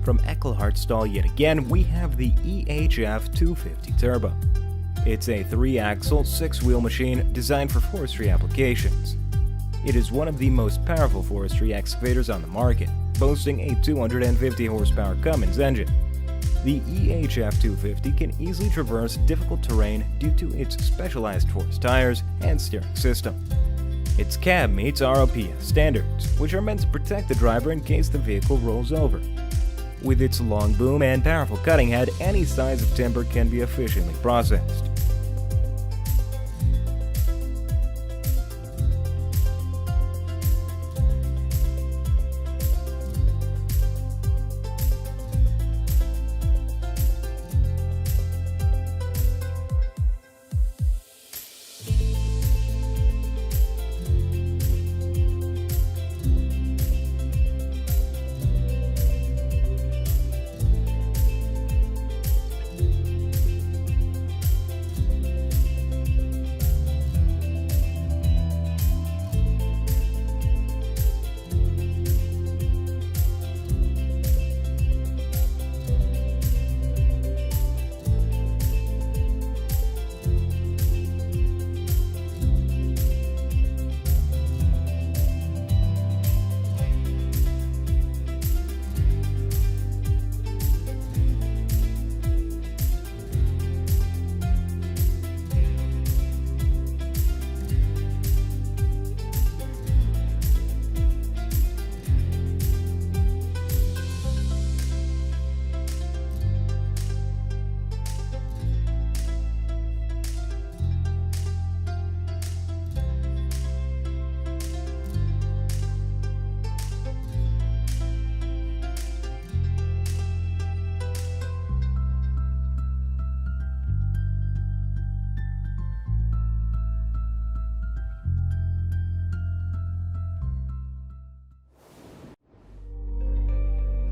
From Ecclehart yet again, we have the EHF 250 Turbo. It's a 3-axle, 6-wheel machine designed for forestry applications. It is one of the most powerful forestry excavators on the market, boasting a 250 horsepower Cummins engine. The EHF 250 can easily traverse difficult terrain due to its specialized forged tires and steering system. Its cab meets ROPS standards, which are meant to protect the driver in case the vehicle rolls over. With its long boom and powerful cutting head, any size of timber can be efficiently processed.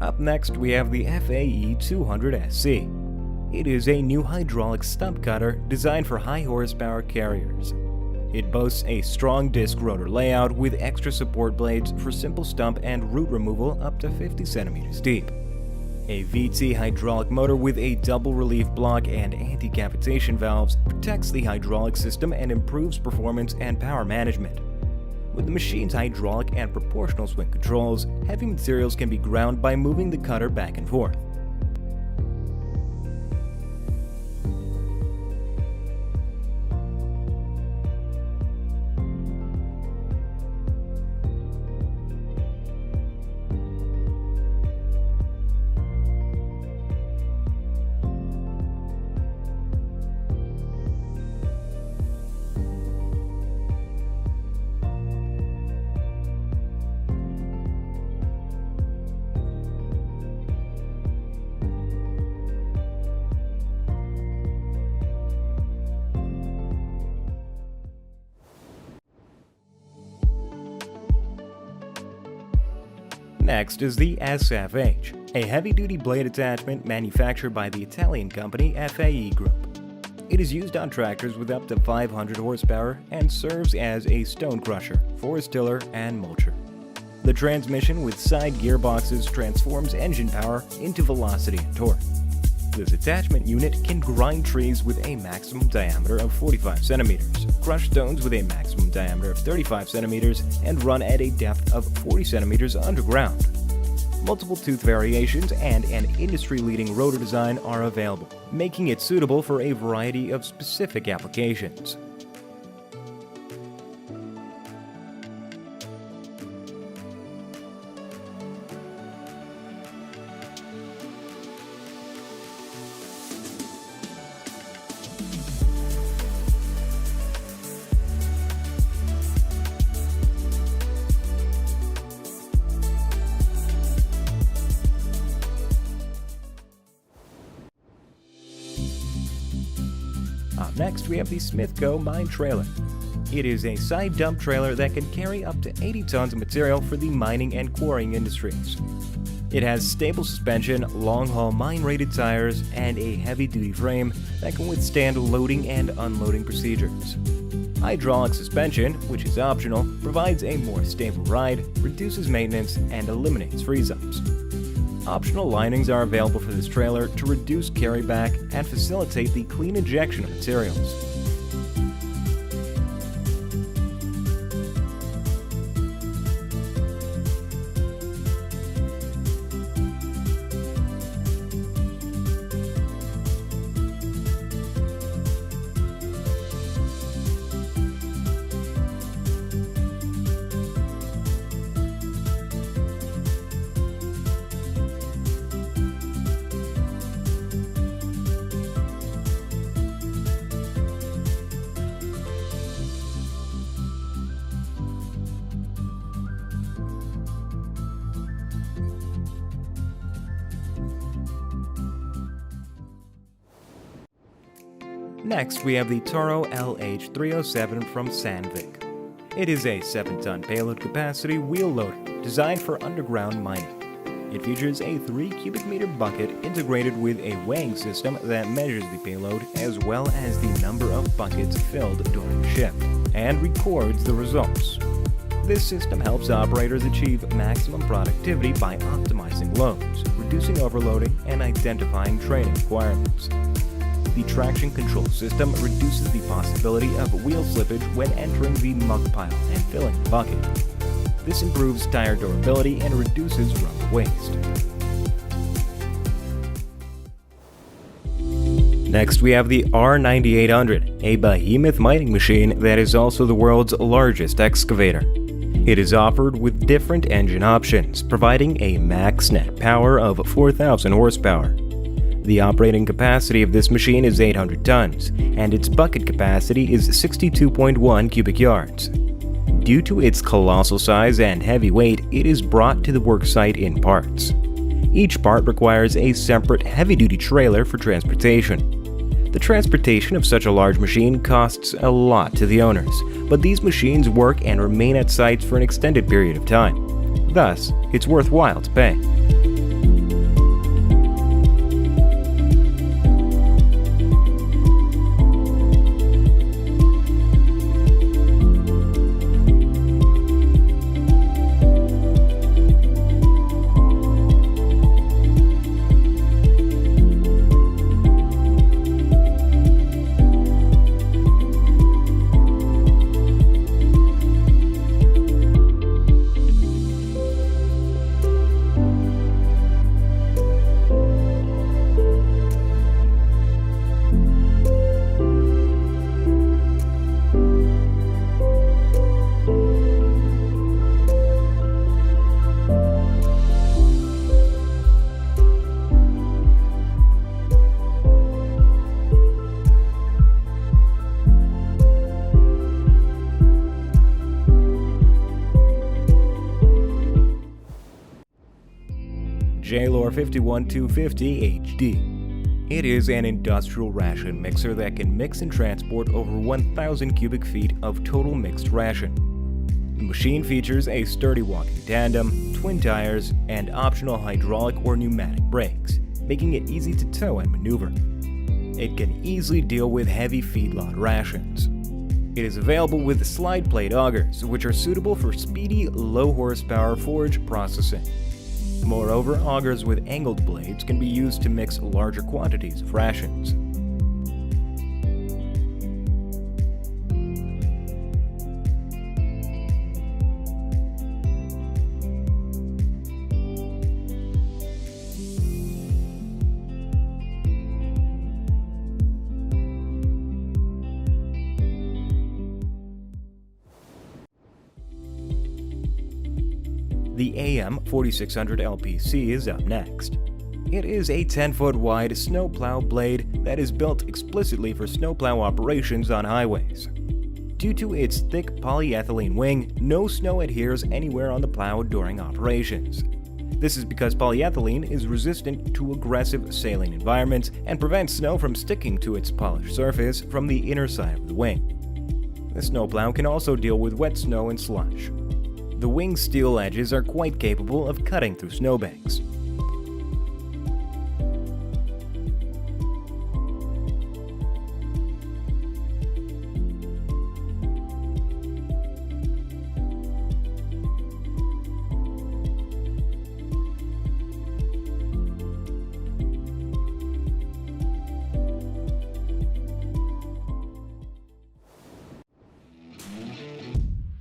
Up next, we have the FAE 200SC. It is a new hydraulic stump cutter designed for high horsepower carriers. It boasts a strong disc rotor layout with extra support blades for simple stump and root removal up to 50 centimeters deep. A VT hydraulic motor with a double relief block and anti-cavitation valves protects the hydraulic system and improves performance and power management. With the machine's hydraulic and proportional swing controls, heavy materials can be ground by moving the cutter back and forth. Next is the SFH, a heavy-duty blade attachment manufactured by the Italian company FAE Group. It is used on tractors with up to 500 horsepower and serves as a stone crusher, forest tiller, and mulcher. The transmission with side gearboxes transforms engine power into velocity and torque. This attachment unit can grind trees with a maximum diameter of 45 centimeters, crush stones with a maximum diameter of 35 centimeters, and run at a depth of 40 centimeters underground. Multiple tooth variations and an industry-leading rotor design are available, making it suitable for a variety of specific applications. Up next, we have the Smithco Mine Trailer. It is a side dump trailer that can carry up to 80 tons of material for the mining and quarrying industries. It has stable suspension, long-haul mine-rated tires, and a heavy-duty frame that can withstand loading and unloading procedures. Hydraulic suspension, which is optional, provides a more stable ride, reduces maintenance, and eliminates freeze-ups. Optional linings are available for this trailer to reduce carryback and facilitate the clean injection of materials. Next, we have the Toro LH 307 from SANY. It is a 7-ton payload capacity wheel loader designed for underground mining. It features a 3 cubic meter bucket integrated with a weighing system that measures the payload as well as the number of buckets filled during shift and records the results. This system helps operators achieve maximum productivity by optimizing loads, reducing overloading, and identifying training requirements. The traction control system reduces the possibility of wheel slippage when entering the muck pile and filling the bucket. This improves tire durability and reduces rubber waste. Next, we have the R9800, a behemoth mining machine that is also the world's largest excavator. It is offered with different engine options, providing a max net power of 4,000 horsepower. The operating capacity of this machine is 800 tons, and its bucket capacity is 62.1 cubic yards. Due to its colossal size and heavy weight, it is brought to the worksite in parts. Each part requires a separate heavy-duty trailer for transportation. The transportation of such a large machine costs a lot to the owners, but these machines work and remain at sites for an extended period of time. Thus, it's worthwhile to pay. Lord 51250 HD. It is an industrial ration mixer that can mix and transport over 1,000 cubic feet of total mixed ration. The machine features a sturdy walking tandem, twin tires, and optional hydraulic or pneumatic brakes, making it easy to tow and maneuver. It can easily deal with heavy feedlot rations. It is available with slide plate augers, which are suitable for speedy, low horsepower forage processing. Moreover, augers with angled blades can be used to mix larger quantities of rations. The AM4600 LPC is up next. It is a 10-foot wide snowplow blade that is built explicitly for snowplow operations on highways. Due to its thick polyethylene wing, no snow adheres anywhere on the plow during operations. This is because polyethylene is resistant to aggressive sailing environments and prevents snow from sticking to its polished surface from the inner side of the wing. The snowplow can also deal with wet snow and slush. The wing's steel edges are quite capable of cutting through snowbanks.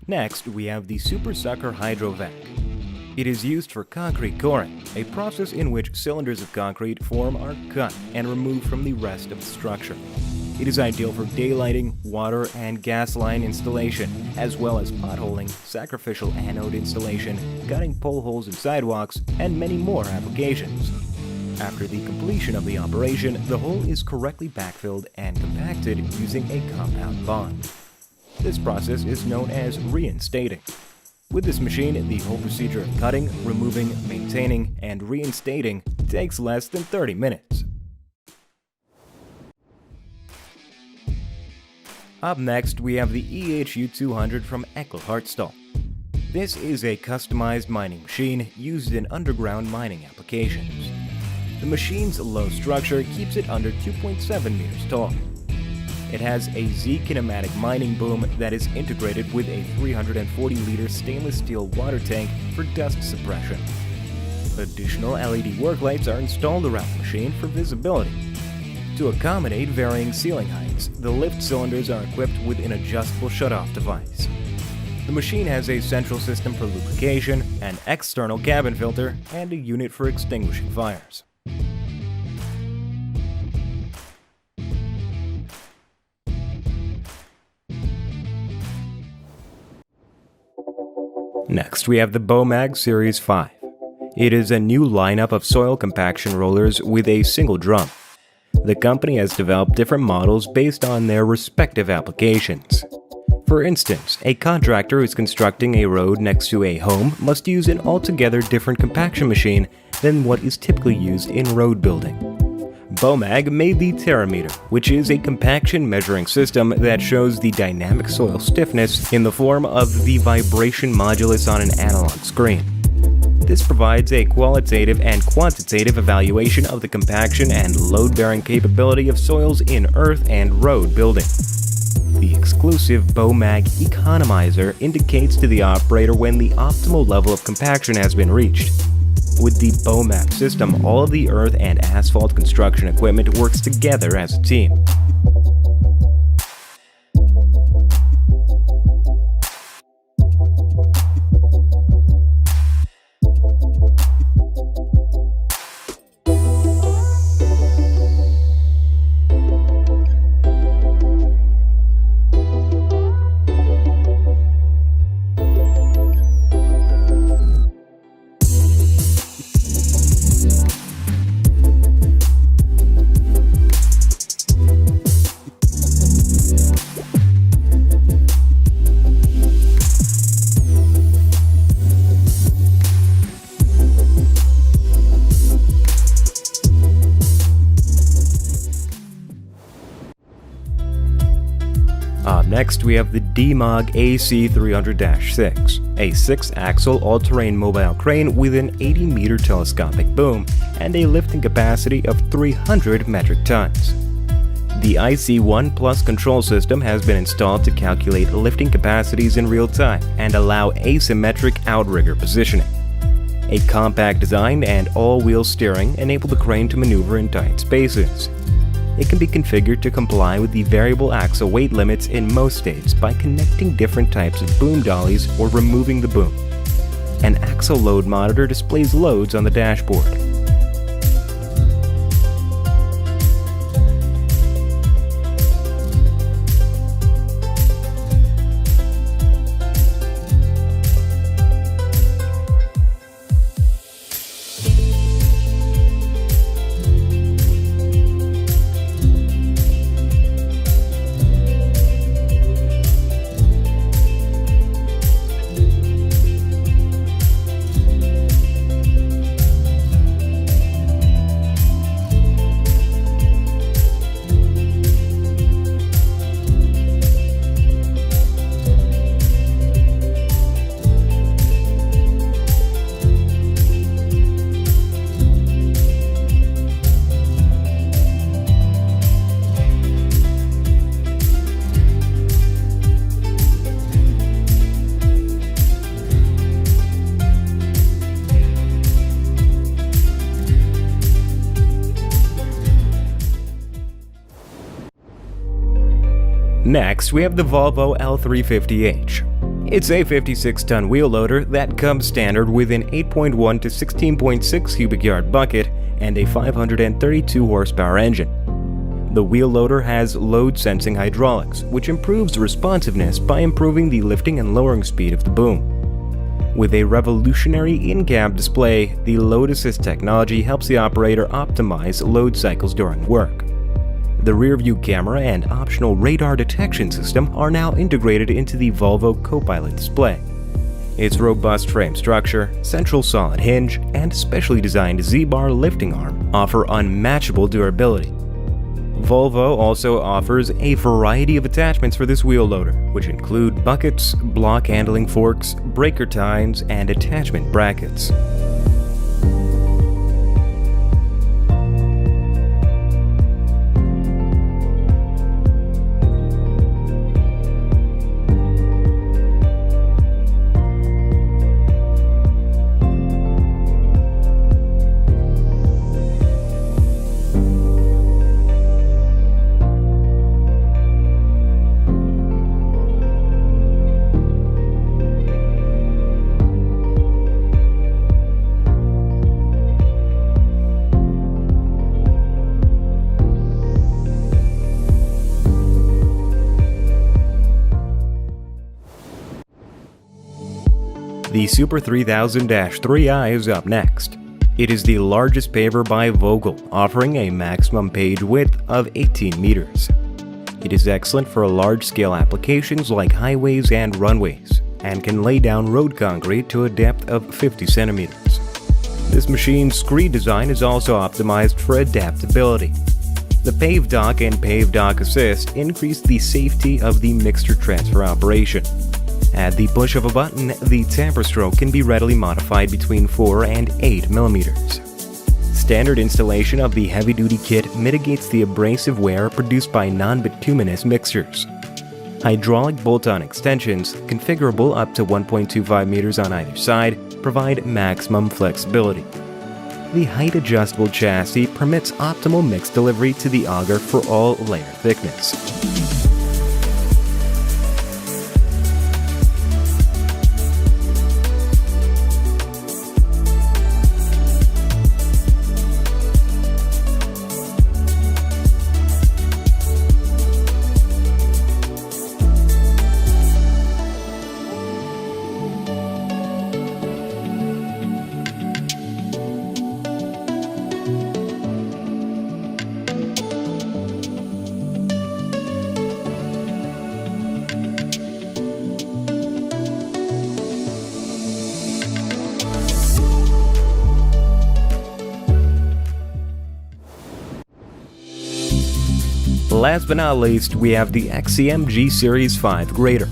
Next, we have the Super Sucker Hydrovac. It is used for concrete coring, a process in which cylinders of concrete form are cut and removed from the rest of the structure. It is ideal for daylighting, water and gas line installation, as well as potholing, sacrificial anode installation, gutting pole holes in sidewalks, and many more applications. After the completion of the operation, the hole is correctly backfilled and compacted using a compound bond. This process is known as reinstating. With this machine, the whole procedure of cutting, removing, maintaining, and reinstating takes less than 30 minutes. Up next, we have the EHU 200 from Eckl-Hartstall. This is a customized mining machine used in underground mining applications. The machine's low structure keeps it under 2.7 meters tall. It has a Z-kinematic mining boom that is integrated with a 340-liter stainless steel water tank for dust suppression. Additional LED work lights are installed around the machine for visibility. To accommodate varying ceiling heights, the lift cylinders are equipped with an adjustable shutoff device. The machine has a central system for lubrication, an external cabin filter, and a unit for extinguishing fires. Next, we have the BOMAG Series 5. It is a new lineup of soil compaction rollers with a single drum. The company has developed different models based on their respective applications. For instance, a contractor who is constructing a road next to a home must use an altogether different compaction machine than what is typically used in road building. BOMAG made the Terrameter, which is a compaction measuring system that shows the dynamic soil stiffness in the form of the vibration modulus on an analog screen. This provides a qualitative and quantitative evaluation of the compaction and load-bearing capability of soils in earth and road building. The exclusive BOMAG Economizer indicates to the operator when the optimal level of compaction has been reached. With the BOMAG system, all of the earth and asphalt construction equipment works together as a team. Next, we have the BOMAG AC300-6, a 6-axle all-terrain mobile crane with an 80-meter telescopic boom and a lifting capacity of 300 metric tons. The IC1 Plus control system has been installed to calculate lifting capacities in real time and allow asymmetric outrigger positioning. A compact design and all-wheel steering enable the crane to maneuver in tight spaces. It can be configured to comply with the variable axle weight limits in most states by connecting different types of boom dollies or removing the boom. An axle load monitor displays loads on the dashboard. Next, we have the Volvo L350H. It's a 56-ton wheel loader that comes standard with an 8.1 to 16.6 cubic yard bucket and a 532 horsepower engine. The wheel loader has load-sensing hydraulics, which improves responsiveness by improving the lifting and lowering speed of the boom. With a revolutionary in-cab display, the load assist technology helps the operator optimize load cycles during work. The rear-view camera and optional radar detection system are now integrated into the Volvo Copilot display. Its robust frame structure, central solid hinge, and specially designed Z-bar lifting arm offer unmatchable durability. Volvo also offers a variety of attachments for this wheel loader, which include buckets, block handling forks, breaker tines, and attachment brackets. The Super 3000-3i is up next. It is the largest paver by Vogle, offering a maximum page width of 18 meters. It is excellent for large-scale applications like highways and runways, and can lay down road concrete to a depth of 50 centimeters. This machine's screed design is also optimized for adaptability. The Pave Dock and Pave Dock Assist increase the safety of the mixture transfer operation. At the push of a button, the tamper stroke can be readily modified between 4 and 8 millimeters. Standard installation of the heavy-duty kit mitigates the abrasive wear produced by non-bituminous mixtures. Hydraulic bolt-on extensions, configurable up to 1.25 meters on either side, provide maximum flexibility. The height-adjustable chassis permits optimal mix delivery to the auger for all layer thickness. Last but not least, we have the XCMG Series 5 grader.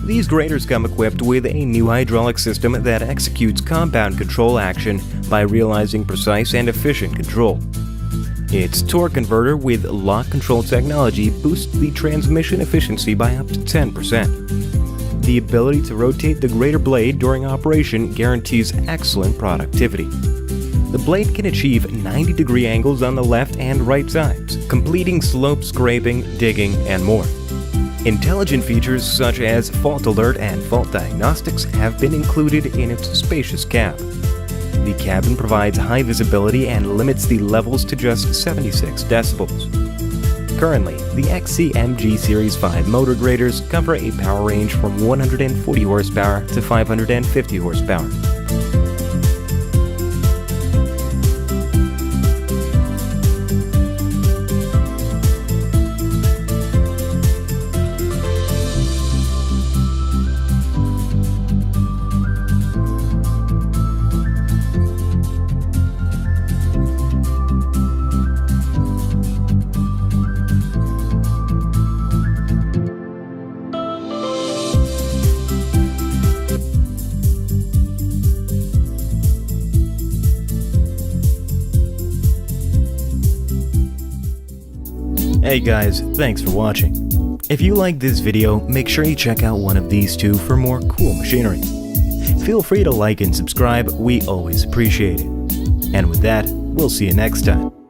These graders come equipped with a new hydraulic system that executes compound control action by realizing precise and efficient control. Its torque converter with lock control technology boosts the transmission efficiency by up to 10%. The ability to rotate the grader blade during operation guarantees excellent productivity. The blade can achieve 90-degree angles on the left and right sides, completing slope scraping, digging, and more. Intelligent features such as fault alert and fault diagnostics have been included in its spacious cab. The cabin provides high visibility and limits the levels to just 76 decibels. Currently, the XCMG Series 5 motor graders cover a power range from 140 horsepower to 550 horsepower. Hey guys, thanks for watching. If you like this video, make sure you check out one of these two for more cool machinery. Feel free to like and subscribe, we always appreciate it. And with that, we'll see you next time.